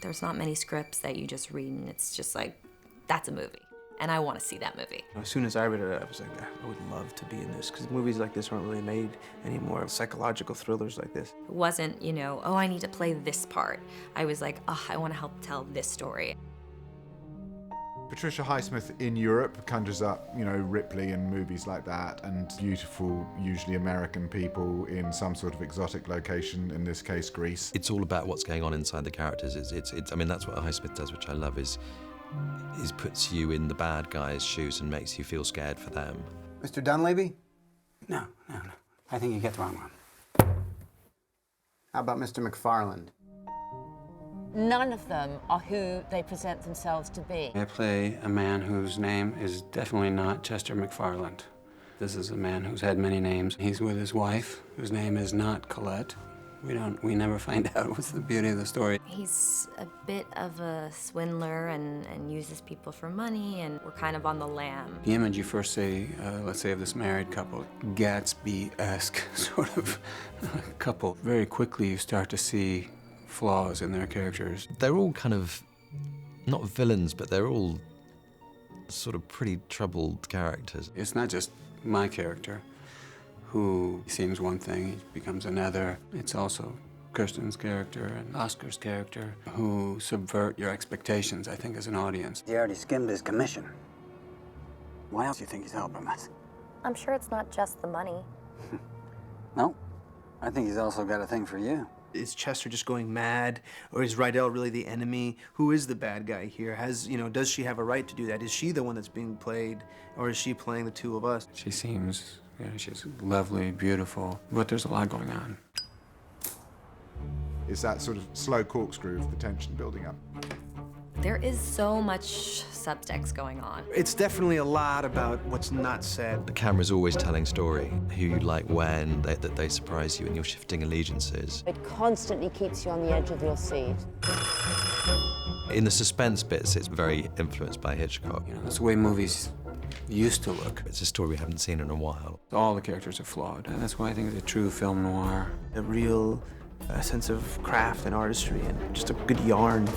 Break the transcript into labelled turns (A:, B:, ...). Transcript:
A: There's not many scripts that you just read and it's just like, that's a movie. And I want to see that movie.
B: As soon as I read it, I was like, I would love to be in this, because movies like this aren't really made anymore. Psychological thrillers like this.
A: It wasn't, you know, oh, I need to play this part. I was like, oh, I want to help tell this story.
C: Patricia Highsmith in Europe conjures up, you know, Ripley and movies like that, and beautiful, usually American people in some sort of exotic location, in this case, Greece.
D: It's all about what's going on inside the characters. I mean, that's what Highsmith does, which I love, is puts you in the bad guy's shoes and makes you feel scared for them.
E: Mr. Dunleavy?
F: No. I think you get the wrong one.
E: How about Mr. McFarland?
G: None of them are who they present themselves to be.
F: I play a man whose name is definitely not Chester McFarland. This is a man who's had many names. He's with his wife, whose name is not Colette. We never find out what's the beauty of the story.
A: He's a bit of a swindler and uses people for money, and we're kind of on the lam.
F: The image you first see, let's say, of this married couple, Gatsby-esque sort of couple. Very quickly you start to see flaws in their characters.
D: They're all kind of, not villains, but they're all sort of pretty troubled characters.
F: It's not just my character, who seems one thing, he becomes another. It's also Kirsten's character and Oscar's character, who subvert your expectations, I think, as an audience.
E: He already skimmed his commission. Why else do you think he's helping us?
H: I'm sure it's not just the money.
E: No, I think he's also got a thing for you.
B: Is Chester just going mad, or is Rydell really the enemy? Who is the bad guy here? Does she have a right to do that? Is she the one that's being played, or is she playing the two of us?
F: She seems, she's lovely, beautiful, but there's a lot going on.
C: It's that sort of slow corkscrew of the tension building up.
A: There is so much subtext going on.
B: It's definitely a lot about what's not said.
D: The camera's always telling story, who you like when, that they surprise you and you're shifting allegiances.
G: It constantly keeps you on the edge of your seat.
D: In the suspense bits, it's very influenced by Hitchcock.
F: That's the way movies used to look.
D: It's a story we haven't seen in a while.
F: All the characters are flawed, and that's why I think it's a true film noir.
B: A real sense of craft and artistry and just a good yarn.